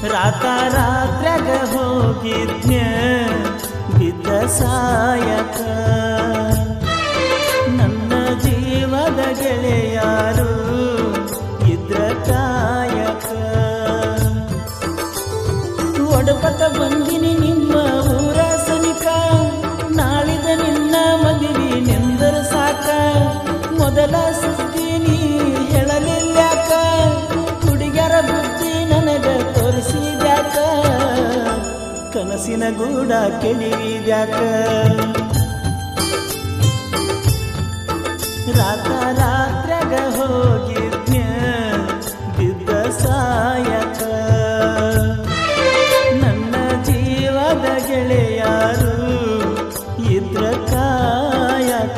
ರಾತ್ರ್ಯಾಗ ಹೋಗಿದ್ನ್ಯ ಬಿದ್ದ ಸಾಯಕ ನನ್ನ ಜೀವದ ಗೆಳೆಯಾರು ಇದ್ರ ಕಾಯಕ ಒಡಪಟ ಬಂದಿನಿ ನಿಮ್ಮ ಊರ ಸನಿಕ ನಾಳಿದ ನಿನ್ನ ಮದುವೆ ನೆಂದರ ಸಾಕ ಮೊದಲ ಸುದ್ದಿ ನೀ ಹೇಳಲಿಲ್ಯಾಕ ಹುಡುಗರ ಬುದ್ಧಿ ನನಗ ತೋರಿಸಿದ್ಯಾಕ ಕನಸಿನ ಗೂಡ ಕೆಳಿವಿದ್ಯಾಕ ರಾತ್ರ್ಯಾಗ ಹೋಗಿದ್ನ್ಯ ಬಿದ್ದ ಸಾಯಕ ನನ್ನ ಜೀವದ ಗೆಳೆಯಾರು ಇದ್ರ ಕಾಯಕ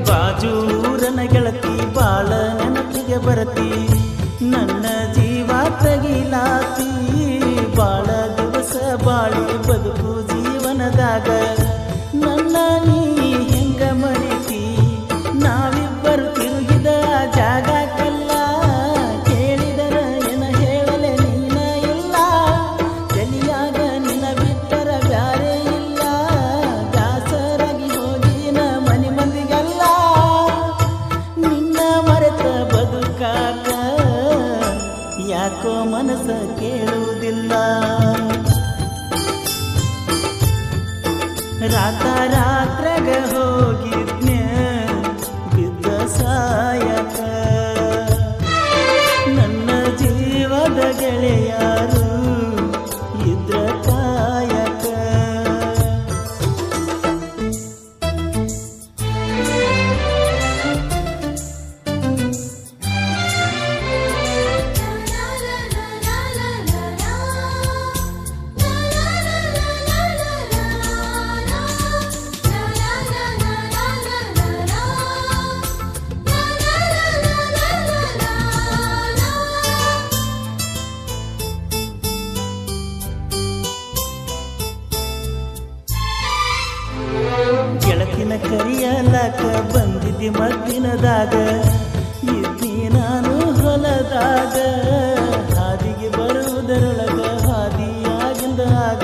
ಬಾಜೂರನ ಗೆಳತಿ ಬಾಳ ನೆನಪಿಗೆ ಬರತಿ ನನ್ನ ಜೀವ ತಗಿಲಾತಿ ಬಾಳ ದಿವಸ ಬಾಳಿ ಬದುಕು ಜೀವನದಾಗ ನನ್ನ ನೀ ಹೆಂಗ ಮರಿತಿ ನಾವಿಬ್ಬರು ತಿರುಗಿದ ಜಾಗಕ್ಕೆಲ್ಲ ಕೇಳಿದರ ಏನ ಹೇಳಲೆ ನೀನ ಇಲ್ಲ ತಲಿಯಾಗ ನಿನ ಬಿಟ್ಟರ ಬ್ಯಾರೆ ಇಲ್ಲ ದಾಸರಾಗಿ ಹೋಗಿನ ಮನೆ ಮಂದಿಗೆಲ್ಲ ನಿನ್ನ ಮರೆತ ಬದುಕಾಕ ಯಾಕೋ ಮನಸ್ಸ ಕೇಳುವುದಿಲ್ಲ ರಾತ್ರ್ಯಾಗ ಹೋಗಿದ್ನ್ಯ ಬಿದ್ದ ಸಾಯಕ ನನ್ನ ಜೀವದ ಗೆಳೆಯಾರು ಇದ್ರ ಕಾಯಕ ಗೆಳತಿನ ಕರಿಯಲಾಕ ಬಂದಿದ್ದಿ ಮದ್ದಿನದಾಗ ಇದ್ದಿ ನಾನು ಹೊಲದಾಗ ಹಾದಿಗೆ ಬರುವುದರೊಳಗ ಹಾದಿಯಾಗಿಂದಾಗ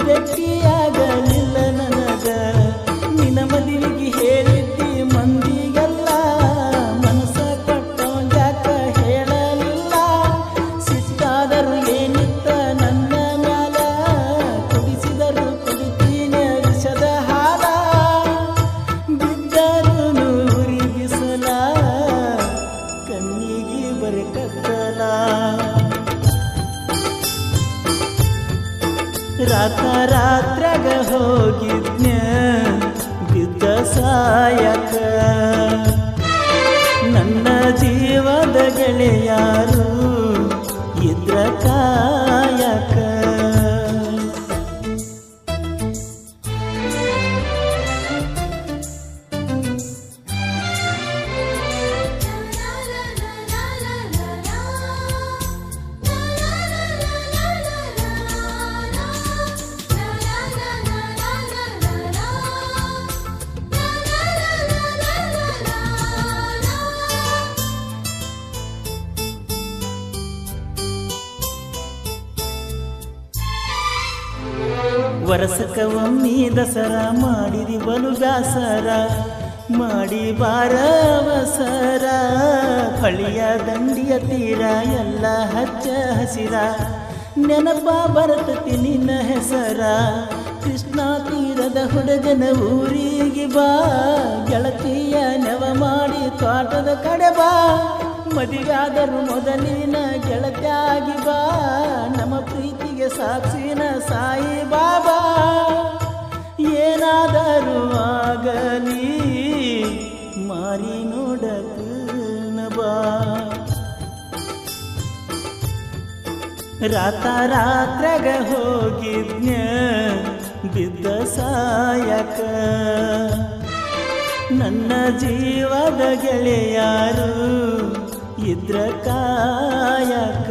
ಭೇಟಿಯಾಗಲಿಲ್ಲ ನನಗ ನಿನ್ನ ಮದುವೆಗೆ ಹೇಳಿದ್ದಿ ಮಂದಿಗೆಲ್ಲ ಮನಸ್ಸ ಕೊಟ್ಟವಂಗಾಕ ಹೇಳಲಿಲ್ಲ ಸಿಟ್ಟಾದರೂ ಏನಿತ್ತ ನನ್ನ ಮ್ಯಾಲ ಕುಡಿಸಿದರು ಕುಡಿತೀನಿ ವಿಷದ ಹಾಲ ಬಿದ್ದರು ನೂರಿ ಬಿಸಲ ಕಣ್ಣಿಗೆ ಬರೆ ಕತ್ತಲ ರಾತ್ರ್ಯಾಗ ಹೋಗಿದ್ನ್ಯ ಬಿದ್ದ ಸಾಯಕ ನನ್ನ ಜೀವದ ಗೆಳೆಯಾರು ಇದ್ರ ಕಾಯಕ ವರಸಕ ಒಮ್ಮಿ ದಸರಾ ಮಾಡಿದಿ ಬಲು ಬ್ಯಾಸರ ಮಾಡಿ ಬಾರವಸರ ಹೊಳಿಯ ದಂಡಿಯ ತೀರ ಎಲ್ಲ ಹಚ್ಚ ಹಸಿರ ನೆನಪ ಬರ್ತತಿ ನಿನ್ನ ಹೆಸರ ಕೃಷ್ಣ ತೀರದ ಹುಡುಗನ ಊರಿಗೆ ಬಾ ಗೆಳತಿಯ ನೆವ ಮಾಡಿ ತೋಟದ ಕಡೆ ಬಾ ಮದುವೆಯಾದರೂ ಮೊದಲಿನ ಗೆಳತಿಯಾಗಿ ಬಾ ನಮ್ಮ ಪ್ರೀತಿಗೆ ಸಾಕ್ಷಿನ ಸಾಯಿ ಬಾಬಾ ಏನಾದರೂ ಆಗಲಿ ಮಾರಿ ನೋಡಕ ಬಾ ರಾತ್ರಾಗ ಹೋಗಿದ್ನ್ಯ ಬಿದ್ದ ಸಾಯಕ ನನ್ನ ಜೀವದ ಗೆಳೆಯಾರು ಇದ್ರ ಕಾಯಕ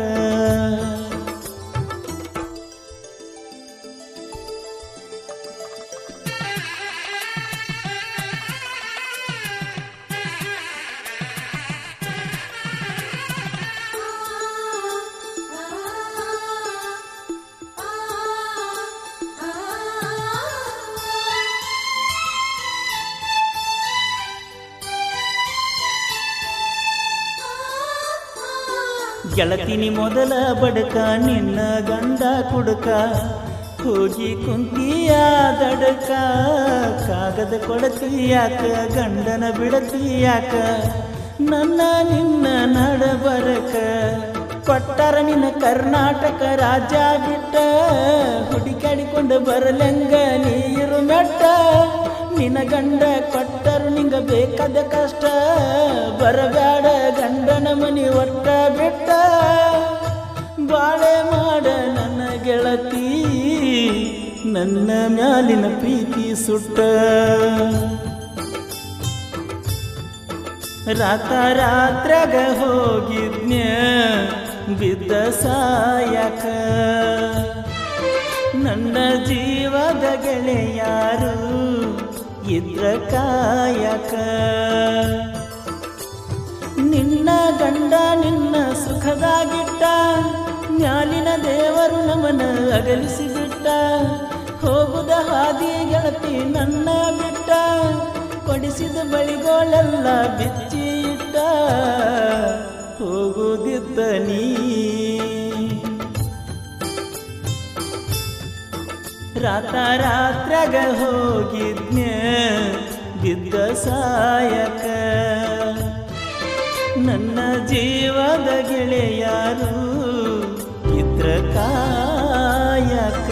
ಗೆಳತಿನಿ ಮೊದಲ ಬಡಕ ನಿನ್ನ ಗಂಡ ಕುಡುಕ ಹೋಗಿ ಕುಂತಿಯ ದಡಕ ಕಾಗದ ಕೊಡತೀಯಾಕ ಗಂಡನ ಬಿಡತೀಯಾಕ ನನ್ನ ನಿನ್ನ ನಡಬರಕ ಕೊಟ್ಟರ ನಿನ್ನ ಕರ್ನಾಟಕ ರಾಜ್ಯ ಬಿಟ್ಟ ಹುಡುಕಾಡಿಕೊಂಡು ಬರಲಂಗ ನೀರು ಮೆಟ್ಟ ನಿನ್ನ ಗಂಡ ಕೊಟ್ಟರು ನಿಂಗ ಬೇಕಾದ ಕಷ್ಟ ಬರಬೇಡ ಗಂಡನ ಮನಿ ಒಟ್ಟ ಬಿಟ್ಟ ಬಾಳೆ ಮಾಡ ನನ್ನ ಗೆಳತಿ ನನ್ನ ಮ್ಯಾಲಿನ ಪ್ರೀತಿ ಸುಟ್ಟ ರಾತ್ರಾಗ ಹೋಗಿದ್ನ್ಯ ಬಿದ್ದ ಸಾಯಕ ನನ್ನ ಜೀವದ ಗೆಳೆಯಾರು ಇದ್ರ ಕಾಯಕ ನಿನ್ನ ಗಂಡ ನಿನ್ನ ಸುಖದಾಗಿಟ್ಟ ಮ್ಯಾಲಿನ ದೇವರು ನಮನ ಅಗಲಿಸಿ ಬಿಟ್ಟ ಹೋಗುದ ಹಾದಿ ಗೆಳತಿ ನನ್ನ ಬಿಟ್ಟ ಕೊಡಿಸಿದ ಬಳಿಗೋಳೆಲ್ಲ ಬಿಚ್ಚಿ ಇಟ್ಟ ಹೋಗುದಿದ್ದ ನೀ ರಾತ್ರಾಗ ಹೋಗಿದ್ನ್ಯ ಬಿದ್ದ ಸಾಯಕ ನನ್ನ ಜೀವದ ಗೆಳೆಯಾರು ಇದ್ರ ಕಾಯಕ